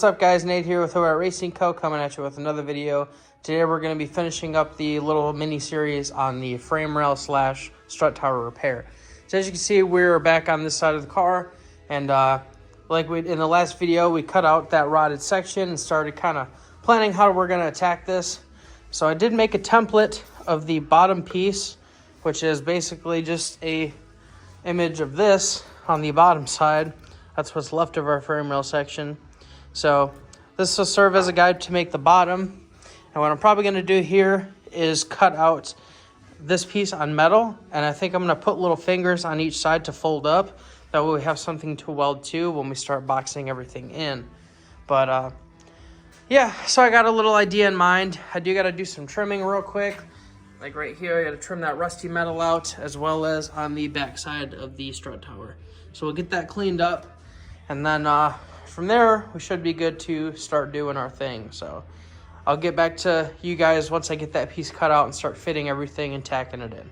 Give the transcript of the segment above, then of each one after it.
What's up guys, Nate here with Hobart Racing Co. coming at you with another video. Today we're going to be finishing up the little mini series on the frame rail slash strut tower repair. So as you can see, we're back on this side of the car, and like we in the last video, we cut out that rotted section and started kind of planning how we're going to attack this. So I did make a template of the bottom piece, which is basically just a image of this on the bottom side. That's what's left of our frame rail section. So this will serve as a guide to make the bottom. And what I'm probably going to do here is cut out this piece on metal. And I think I'm going to put little fingers on each side to fold up. That way we have something to weld to when we start boxing everything in. But yeah, so I got a little idea in mind. I do got to do some trimming real quick. Like right here, I got to trim that rusty metal out, as well as on the back side of the strut tower. So we'll get that cleaned up. And then from there, we should be good to start doing our thing. So I'll get back to you guys once I get that piece cut out and start fitting everything and tacking it in.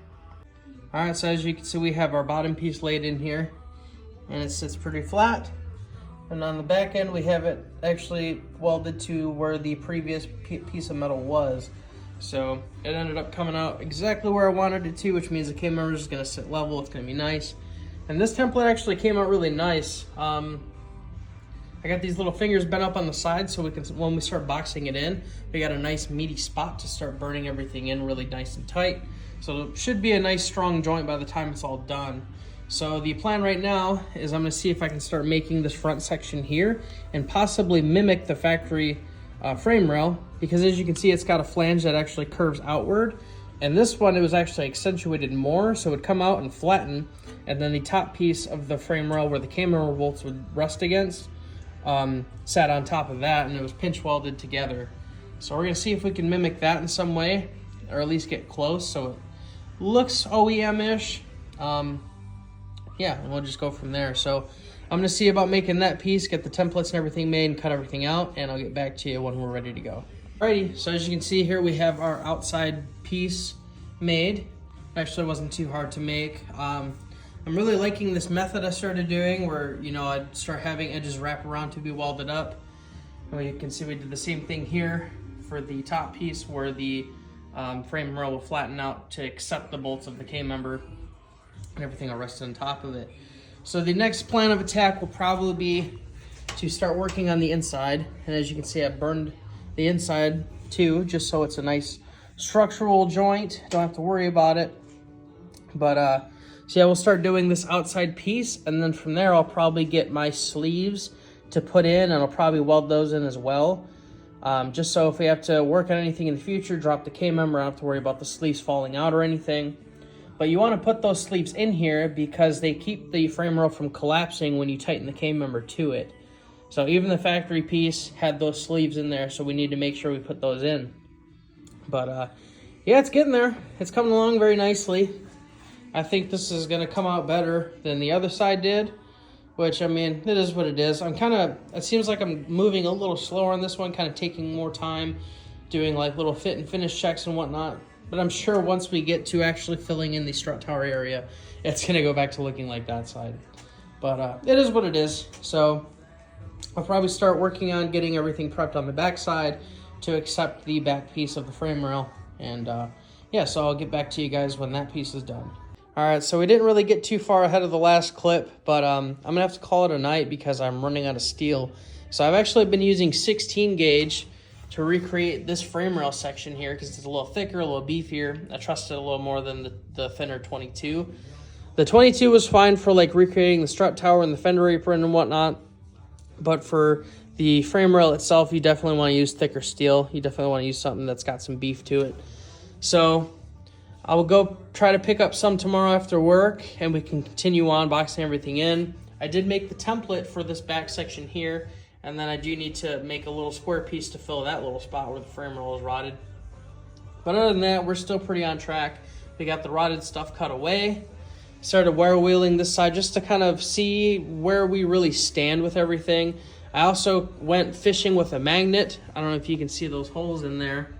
All right, so as you can see, we have our bottom piece laid in here, and it sits pretty flat. And on the back end, we have it actually welded to where the previous piece of metal was. So it ended up coming out exactly where I wanted it to, which means the K member is going to sit level. It's going to be nice. And this template actually came out really nice. I got these little fingers bent up on the side so we can, when we start boxing it in, we got a nice meaty spot to start burning everything in really nice and tight. So it should be a nice strong joint by the time it's all done. So the plan right now is I'm going to see if I can start making this front section here and possibly mimic the factory frame rail, because as you can see, it's got a flange that actually curves outward. And this one, it was actually accentuated more, so it would come out and flatten, and then the top piece of the frame rail where the camera bolts would rest against sat on top of that, and it was pinch welded together. So we're going to see if we can mimic that in some way, or at least get close so it looks OEM-ish. Yeah, and we'll just go from there. So I'm going to see about making that piece, get the templates and everything made, and cut everything out, and I'll get back to you when we're ready to go. Alrighty, so as you can see here, we have our outside piece made. Actually, it wasn't too hard to make. I'm really liking this method I started doing where, you know, I'd start having edges wrap around to be welded up. And you can see we did the same thing here for the top piece where the frame rail will flatten out to accept the bolts of the K-member, and everything will rest on top of it. So the next plan of attack will probably be to start working on the inside. And as you can see, I burned the inside too, just so it's a nice structural joint. Don't have to worry about it. But so yeah, we'll start doing this outside piece, and then from there I'll probably get my sleeves to put in, and I'll probably weld those in as well. Just so if we have to work on anything in the future, drop the K-member, I don't have to worry about the sleeves falling out or anything. But you want to put those sleeves in here because they keep the frame rail from collapsing when you tighten the K-member to it. So even the factory piece had those sleeves in there, so we need to make sure we put those in. But yeah, it's getting there. It's coming along very nicely. I think this is going to come out better than the other side did, which, I mean, it is what it is. It seems like I'm moving a little slower on this one, kind of taking more time, doing like little fit and finish checks and whatnot. But I'm sure once we get to actually filling in the strut tower area, it's going to go back to looking like that side. But it is what it is. So I'll probably start working on getting everything prepped on the back side to accept the back piece of the frame rail. And yeah, so I'll get back to you guys when that piece is done. All right, so we didn't really get too far ahead of the last clip, but I'm going to have to call it a night because I'm running out of steel. So I've actually been using 16 gauge to recreate this frame rail section here because it's a little thicker, a little beefier. I trust it a little more than the thinner 22. The 22 was fine for like recreating the strut tower and the fender apron and whatnot. But for the frame rail itself, you definitely want to use thicker steel. You definitely want to use something that's got some beef to it. So I will go try to pick up some tomorrow after work, and we can continue on boxing everything in. I did make the template for this back section here, and then I do need to make a little square piece to fill that little spot where the frame rail is rotted. But other than that, we're still pretty on track. We got the rotted stuff cut away. Started wire wheeling this side just to kind of see where we really stand with everything. I also went fishing with a magnet. I don't know if you can see those holes in there.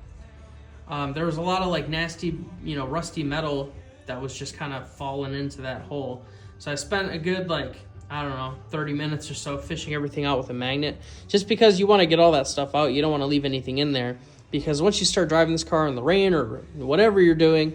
There was a lot of like nasty, you know, rusty metal that was just kind of falling into that hole. So I spent a good like, I don't know, 30 minutes or so fishing everything out with a magnet. Just because you want to get all that stuff out. You don't want to leave anything in there. Because once you start driving this car in the rain or whatever you're doing,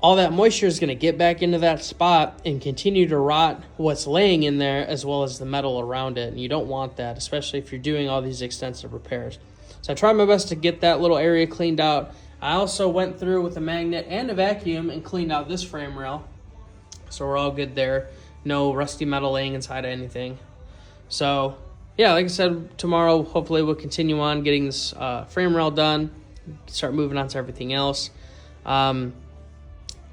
all that moisture is going to get back into that spot and continue to rot what's laying in there as well as the metal around it. And you don't want that, especially if you're doing all these extensive repairs. So I tried my best to get that little area cleaned out. I also went through with a magnet and a vacuum and cleaned out this frame rail. So we're all good there. No rusty metal laying inside of anything. So yeah, like I said, tomorrow hopefully we'll continue on getting this frame rail done, start moving on to everything else.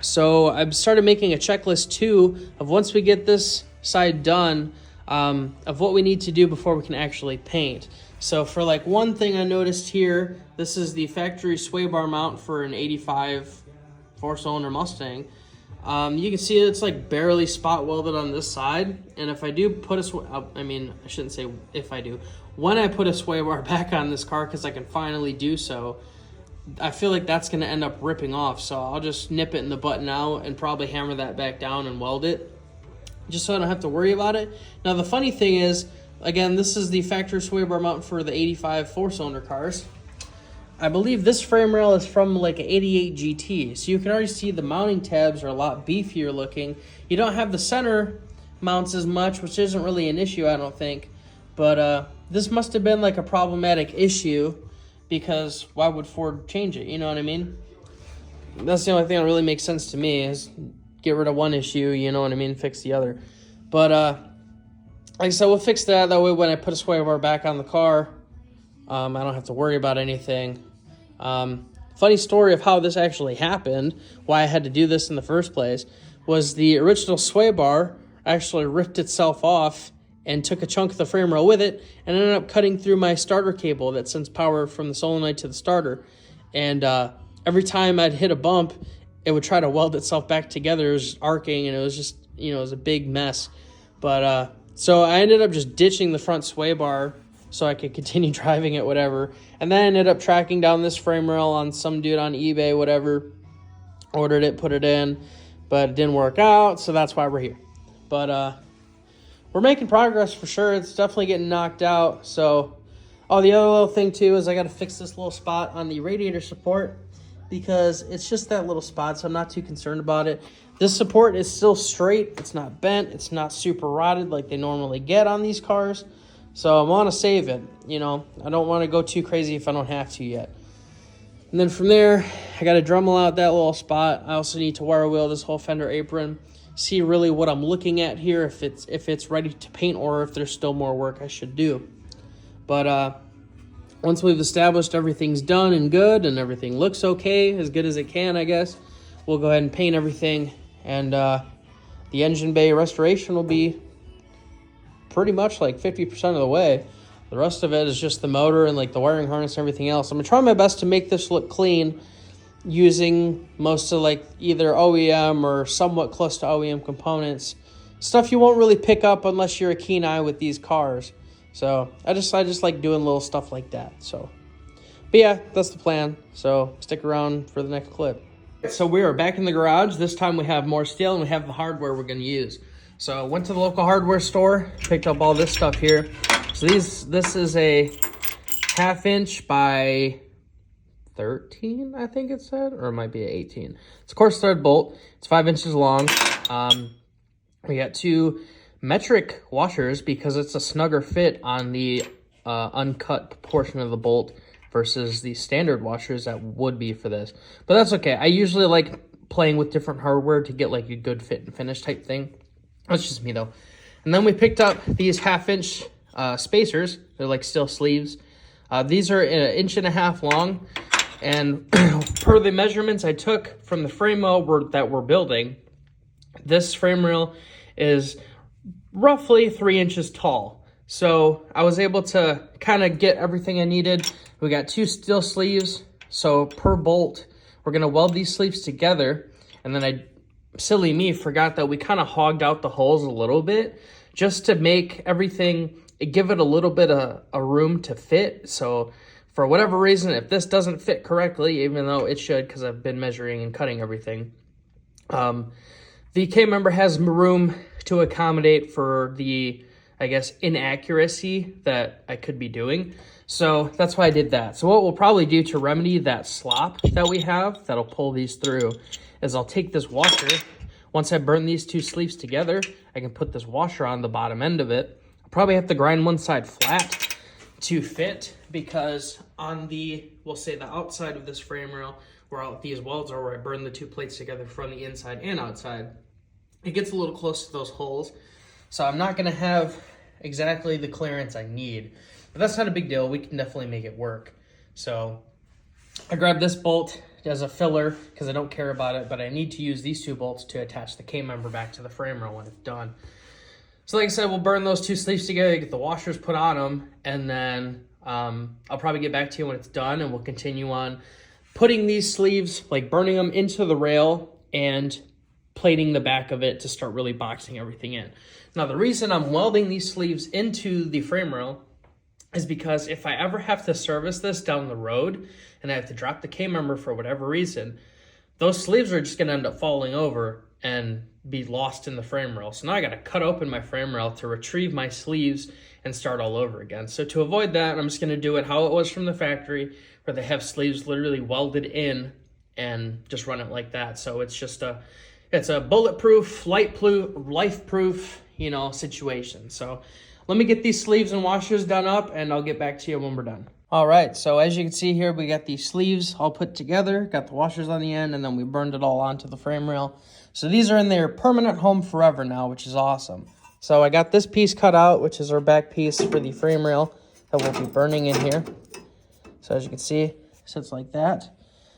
So I've started making a checklist too of once we get this side done, of what we need to do before we can actually paint. So for like one thing I noticed here, this is the factory sway bar mount for an 85 4-cylinder Mustang. You can see it's like barely spot welded on this side. And if I do put I shouldn't say if I do. When I put a sway bar back on this car, because I can finally do so, I feel like that's going to end up ripping off. So I'll just nip it in the butt now and probably hammer that back down and weld it, just so I don't have to worry about it. Now, the funny thing is, again, this is the factory sway bar mount for the 85 4-cylinder cars. I believe this frame rail is from like an 88 GT. So you can already see the mounting tabs are a lot beefier looking. You don't have the center mounts as much, which isn't really an issue, I don't think. But this must have been like a problematic issue, because why would Ford change it? You know what I mean? That's the only thing that really makes sense to me, is get rid of one issue, you know what I mean, fix the other. But like I said, we'll fix that. That way when I put a sway bar back on the car, I don't have to worry about anything. Funny story of how this actually happened, why I had to do this in the first place, was the original sway bar actually ripped itself off and took a chunk of the frame rail with it, and ended up cutting through my starter cable that sends power from the solenoid to the starter. And every time I'd hit a bump, it would try to weld itself back together. It was arcing, and it was just, it was a big mess. But so I ended up just ditching the front sway bar so I could continue driving it, whatever. And then I ended up tracking down this frame rail on some dude on eBay, whatever. Ordered it, put it in, but it didn't work out, so that's why we're here. But we're making progress for sure. It's definitely getting knocked out. So, the other little thing too is I got to fix this little spot on the radiator support, because it's just that little spot, so I'm not too concerned about it. This support is still straight. It's not bent. It's not super rotted like they normally get on these cars. So I want to save it. I don't want to go too crazy if I don't have to yet. And then from there, I got to Dremel out that little spot. I also need to wire wheel this whole fender apron, see really what I'm looking at here, if it's ready to paint or if there's still more work I should do. But once we've established everything's done and good and everything looks okay, as good as it can, I guess, we'll go ahead and paint everything, and the engine bay restoration will be pretty much like 50% of the way. The rest of it is just the motor and like the wiring harness and everything else. I'm gonna try my best to make this look clean using most of like either OEM or somewhat close to OEM components. Stuff you won't really pick up unless you're a keen eye with these cars. So I just like doing little stuff like that. So, but yeah, that's the plan. So stick around for the next clip. So we are back in the garage. This time we have more steel and we have the hardware we're gonna use. So went to the local hardware store, picked up all this stuff here. So this is a 1/2" by 13, I think it said, or it might be an 18. It's a coarse thread bolt. It's 5 inches long. We got 2 metric washers because it's a snugger fit on the uncut portion of the bolt versus the standard washers that would be for this. But that's okay. I usually like playing with different hardware to get like a good fit and finish type thing. That's just me though. And then we picked up these 1/2" spacers. They're like steel sleeves. These are 1.5 inches long. And per the measurements I took from the frame rail that we're building, this frame rail is roughly 3 inches tall. So I was able to kind of get everything I needed. We got 2 steel sleeves. So per bolt, we're going to weld these sleeves together. And then silly me, forgot that we kind of hogged out the holes a little bit just to make everything, give it a little bit of a room to fit. So for whatever reason, if this doesn't fit correctly, even though it should because I've been measuring and cutting everything, The K-member has room to accommodate for the, I guess, inaccuracy that I could be doing. So that's why I did that. So what we'll probably do to remedy that slop that we have that'll pull these through is I'll take this washer. Once I burn these two sleeves together, I can put this washer on the bottom end of it. I'll probably have to grind one side flat to fit, because on the, we'll say the outside of this frame rail, where these welds are, where I burn the two plates together from the inside and outside, it gets a little close to those holes. So I'm not gonna have exactly the clearance I need, but that's not a big deal. We can definitely make it work. So I grabbed this bolt as a filler because I don't care about it, but I need to use these two bolts to attach the K-member back to the frame rail when it's done. So like I said, we'll burn those two sleeves together, get the washers put on them, and then I'll probably get back to you when it's done, and we'll continue on putting these sleeves, like burning them into the rail and plating the back of it to start really boxing everything in. Now, the reason I'm welding these sleeves into the frame rail is because if I ever have to service this down the road and I have to drop the K-member for whatever reason, those sleeves are just going to end up falling over and be lost in the frame rail. So now I got to cut open my frame rail to retrieve my sleeves and start all over again. So to avoid that, I'm just going to do it how it was from the factory, where they have sleeves literally welded in, and just run it like that. So it's just it's a bulletproof, life-proof, you know, situation. So let me get these sleeves and washers done up, and I'll get back to you when we're done. All right, so as you can see here, we got these sleeves all put together, got the washers on the end, and then we burned it all onto the frame rail. So these are in their permanent home forever now, which is awesome. So I got this piece cut out, which is our back piece for the frame rail that we'll be burning in here. So as you can see, it sits like that.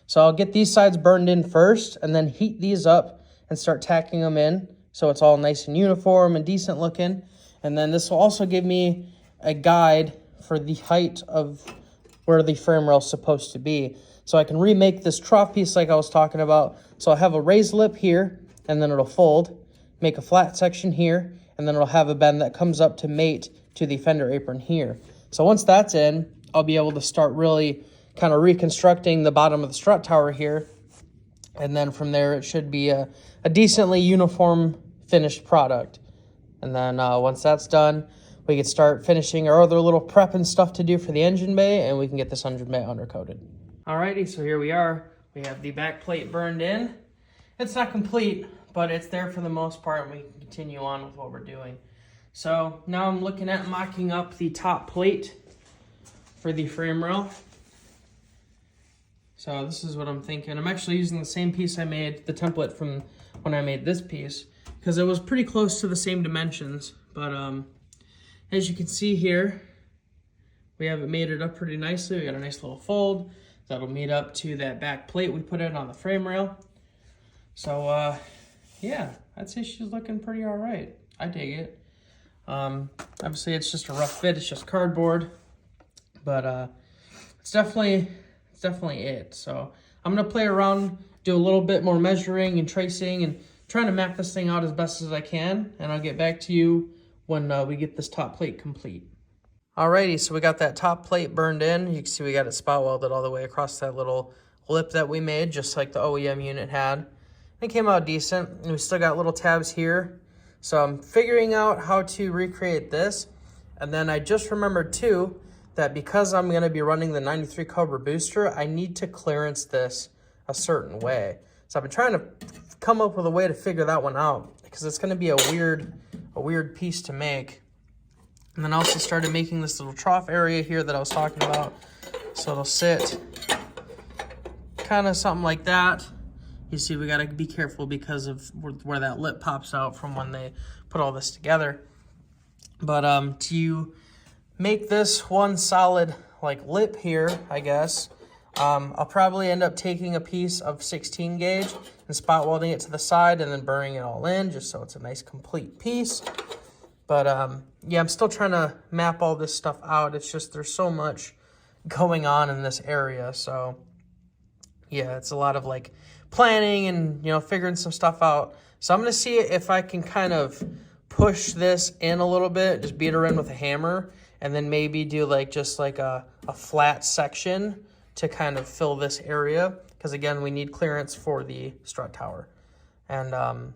So I'll get these sides burned in first, and then heat these up and start tacking them in so it's all nice and uniform and decent looking. And then this will also give me a guide for the height of where the frame rail is supposed to be. So I can remake this trough piece like I was talking about. So I'll have a raised lip here, and then it'll fold, make a flat section here, and then it'll have a bend that comes up to mate to the fender apron here. So once that's in, I'll be able to start really kind of reconstructing the bottom of the strut tower here. And then from there, it should be a decently uniform finished product. And then once that's done, we can start finishing our other little prep and stuff to do for the engine bay, and we can get this engine bay undercoated. Alrighty, so here we are. We have the back plate burned in. It's not complete, but it's there for the most part, and we can continue on with what we're doing. So now I'm looking at mocking up the top plate for the frame rail. So this is what I'm thinking. I'm actually using the same piece I made, the template from when I made this piece, because it was pretty close to the same dimensions. But as you can see here, we have it mated up pretty nicely. We got a nice little fold that'll meet up to that back plate we put in on the frame rail. So yeah, I'd say she's looking pretty all right. I dig it. Obviously it's just a rough fit, it's just cardboard, but it's definitely it. So I'm gonna play around, do a little bit more measuring and tracing and trying to map this thing out as best as I can, and I'll get back to you when we get this top plate complete. Alrighty, so we got that top plate burned in. You can see we got it spot welded all the way across that little lip that we made, just like the OEM unit had. It came out decent, and we still got little tabs here. So I'm figuring out how to recreate this. And then I just remembered too, that because I'm gonna be running the 93 Cobra booster, I need to clearance this a certain way. So I've been trying to come up with a way to figure that one out, because it's gonna be a weird piece to make. And then I also started making this little trough area here that I was talking about. So it'll sit kind of something like that. You see, we gotta be careful because of where that lip pops out from when they put all this together. But to make this one solid like lip here, I guess, I'll probably end up taking a piece of 16 gauge and spot welding it to the side and then burring it all in, just so it's a nice complete piece. But yeah, I'm still trying to map all this stuff out. It's just there's so much going on in this area. So yeah, it's a lot of like planning and, you know, figuring some stuff out. So I'm going to see if I can kind of push this in a little bit, just beat her in with a hammer, and then maybe do like just like a flat section to kind of fill this area. Because again, we need clearance for the strut tower. And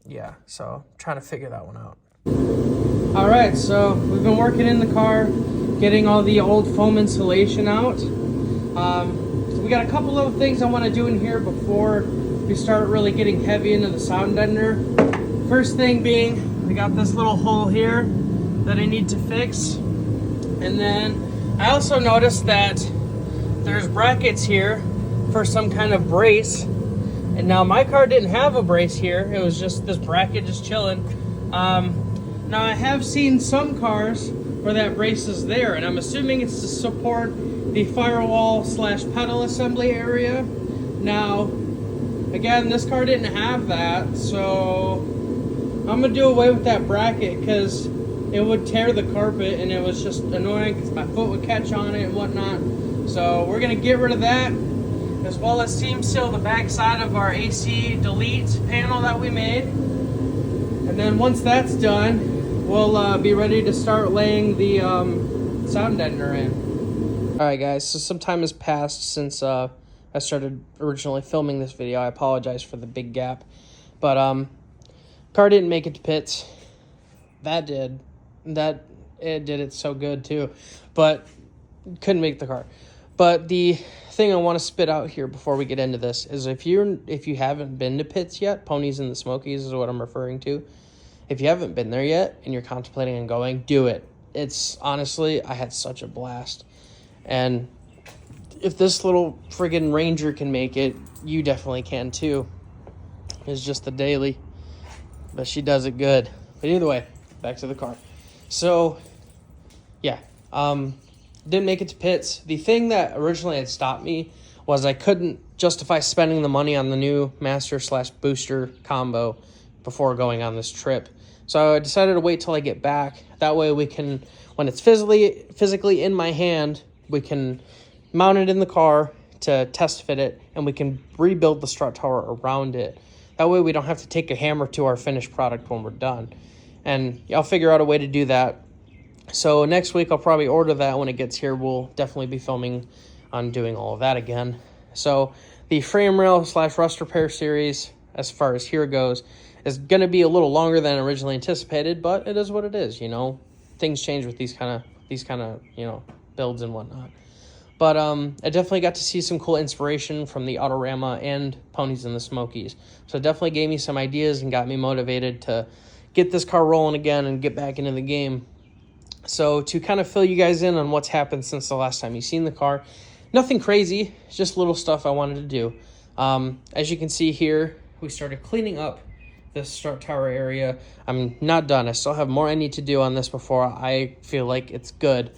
yeah, so trying to figure that one out. All right, so we've been working in the car, getting all the old foam insulation out. So we got a couple little things I want to do in here before we start really getting heavy into the sound deadener. First thing being, we got this little hole here that I need to fix. And then I also noticed that there's brackets here for some kind of brace. And now my car didn't have a brace here. It was just this bracket just chilling. Now I have seen some cars where that brace is there, and I'm assuming it's to support the firewall slash pedal assembly area. Now, again, this car didn't have that, so I'm gonna do away with that bracket because it would tear the carpet and it was just annoying because my foot would catch on it and whatnot. So we're gonna get rid of that, as well as seam seal the back side of our AC delete panel that we made. And then once that's done, we'll be ready to start laying the sound deadener in. All right, guys, so some time has passed since I started originally filming this video. I apologize for the big gap, but car didn't make it to pits. It did it so good too, but couldn't make the car. But the thing I want to spit out here before we get into this is if you haven't been to pits yet, Ponies in the Smokies is what I'm referring to. If you haven't been there yet and you're contemplating on going, do it. It's honestly, I had such a blast. And if this little friggin' Ranger can make it, you definitely can too. It's just the daily, but she does it good. But either way, back to the car. So, yeah, didn't make it to pits. The thing that originally had stopped me was I couldn't justify spending the money on the new Master / Booster combo before going on this trip. So I decided to wait till I get back. That way we can, when it's physically in my hand, we can mount it in the car to test fit it, and we can rebuild the strut tower around it. That way we don't have to take a hammer to our finished product when we're done. And I'll figure out a way to do that. So next week I'll probably order that when it gets here. We'll definitely be filming on doing all of that again. So the frame rail / rust repair series, as far as here goes, is going to be a little longer than originally anticipated, but it is what it is, you know. Things change with these kind of, you know, builds and whatnot. But I definitely got to see some cool inspiration from the Autorama and Ponies in the Smokies. So it definitely gave me some ideas and got me motivated to get this car rolling again and get back into the game. So to kind of fill you guys in on what's happened since the last time you've seen the car, nothing crazy, just little stuff I wanted to do. As you can see here, we started cleaning up this strut tower area. I'm not done. I still have more I need to do on this before I feel like it's good.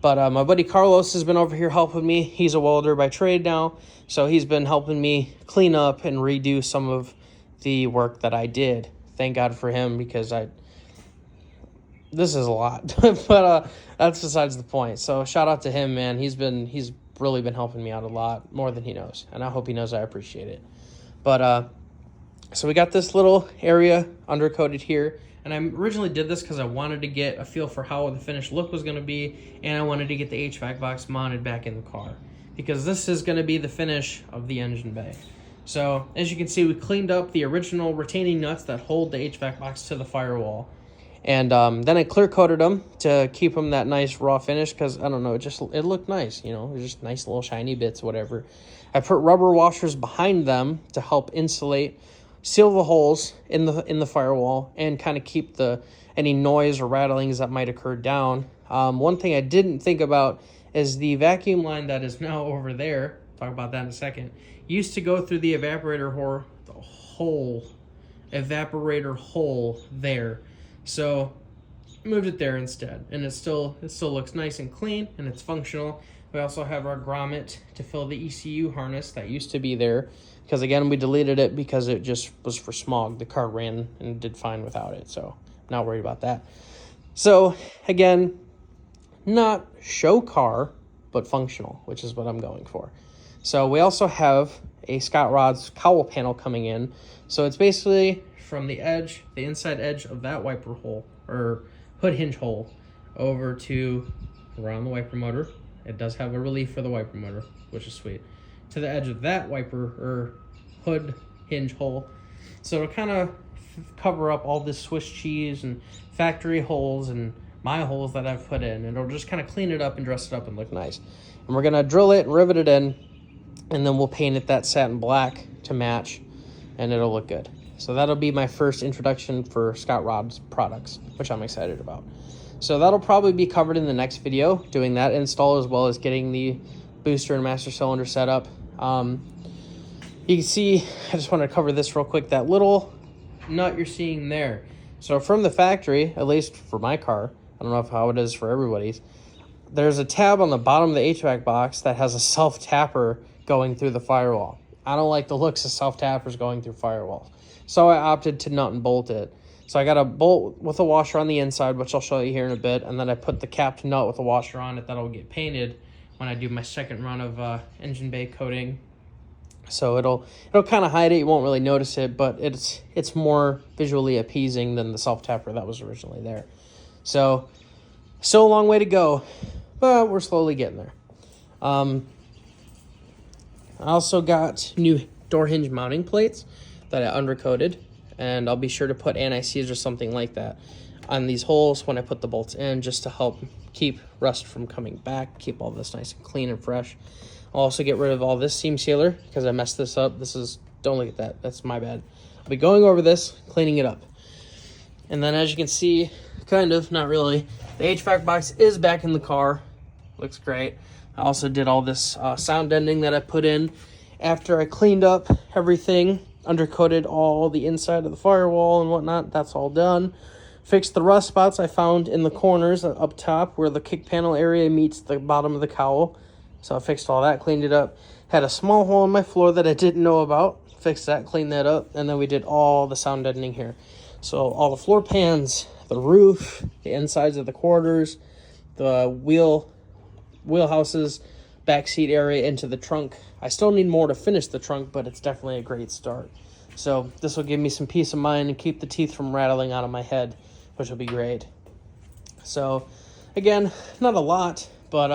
But my buddy Carlos has been over here helping me. He's a welder by trade now, so he's been helping me clean up and redo some of the work that I did. Thank God for him, because this is a lot. But that's besides the point. So shout out to him, man. He's really been helping me out a lot, more than he knows, and I hope he knows I appreciate it. But so we got this little area undercoated here, and I originally did this because I wanted to get a feel for how the finished look was going to be, and I wanted to get the HVAC box mounted back in the car, because this is going to be the finish of the engine bay. So as you can see, we cleaned up the original retaining nuts that hold the HVAC box to the firewall, and then I clear coated them to keep them that nice raw finish, because I don't know, it looked nice, you know, it was just nice little shiny bits, whatever. I put rubber washers behind them to help insulate, seal the holes in the firewall, and kind of keep any noise or rattlings that might occur down. One thing I didn't think about is the vacuum line that is now over there. Talk about that in a second. Used to go through the evaporator hole there. So moved it there instead, and it still looks nice and clean, and it's functional. We also have our grommet to fill the ECU harness that used to be there, because again, we deleted it because it just was for smog. The car ran and did fine without it, so not worried about that. So again, not show car, but functional, which is what I'm going for. So we also have a Scott Rod's cowl panel coming in. So it's basically from the inside edge of that wiper hole, or hood hinge hole, over to around the wiper motor. It does have a relief for the wiper motor, which is sweet, to the edge of that wiper or hood hinge hole. So it'll kind of cover up all this Swiss cheese and factory holes and my holes that I've put in. And it'll just kind of clean it up and dress it up and look nice. And we're going to drill it and rivet it in, and then we'll paint it that satin black to match, and it'll look good. So that'll be my first introduction for Scott Rod's products, which I'm excited about. So that'll probably be covered in the next video, doing that install as well as getting the booster and master cylinder set up. You can see, I just want to cover this real quick, that little nut you're seeing there. So from the factory, at least for my car, I don't know how it is for everybody's, there's a tab on the bottom of the HVAC box that has a self-tapper going through the firewall. I don't like the looks of self-tappers going through firewalls. So I opted to nut and bolt it. So I got a bolt with a washer on the inside, which I'll show you here in a bit, and then I put the capped nut with a washer on it that'll get painted when I do my second run of engine bay coating. So it'll kind of hide it. You won't really notice it, but it's more visually appeasing than the self-tapper that was originally there. So still a long way to go, but we're slowly getting there. I also got new door hinge mounting plates that I undercoated, and I'll be sure to put anti-seize or something like that on these holes when I put the bolts in, just to help keep rust from coming back, keep all this nice and clean and fresh. I'll also get rid of all this seam sealer because I messed this up. Don't look at that, that's my bad. I'll be going over this, cleaning it up. And then as you can see, kind of, not really, the HVAC box is back in the car. Looks great. I also did all this sound deadening that I put in after I cleaned up everything, undercoated all the inside of the firewall and whatnot. That's all done. Fixed the rust spots I found in the corners up top where the kick panel area meets the bottom of the cowl. So I fixed all that, cleaned it up. Had a small hole in my floor that I didn't know about. Fixed that, cleaned that up, and then we did all the sound deadening here. So all the floor pans, the roof, the insides of the quarters, the wheelhouses, back seat area into the trunk. I still need more to finish the trunk, but it's definitely a great start. So this will give me some peace of mind and keep the teeth from rattling out of my head, which will be great. So again, not a lot, but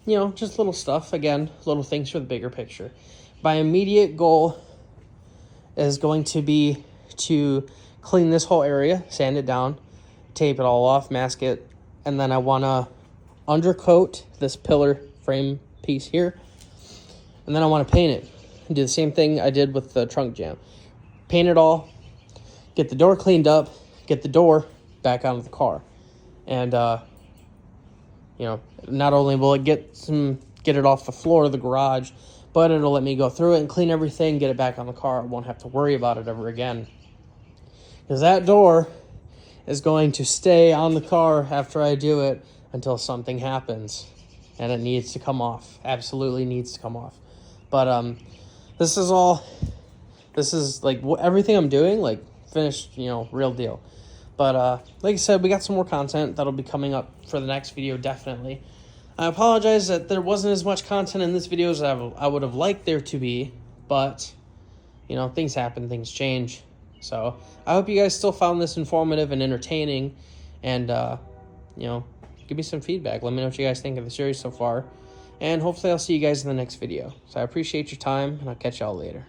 you know, just little stuff. Again, little things for the bigger picture. My immediate goal is going to be to clean this whole area, sand it down, tape it all off, mask it, and then I want to undercoat this pillar frame piece here, and then I want to paint it and do the same thing I did with the trunk jamb. Paint it all, get the door cleaned up, get the door back out of the car, and you know, not only will it get it off the floor of the garage, but it'll let me go through it and clean everything, get it back on the car. I won't have to worry about it ever again, because that door is going to stay on the car after I do it until something happens, and it needs to come off. Absolutely needs to come off. But this is like everything I'm doing, like finished, you know, real deal. But like I said, we got some more content that'll be coming up for the next video, definitely. I apologize that there wasn't as much content in this video as I would have liked there to be, but you know, things happen, things change. So I hope you guys still found this informative and entertaining, and you know, give me some feedback. Let me know what you guys think of the series so far, and hopefully I'll see you guys in the next video. So I appreciate your time, and I'll catch y'all later.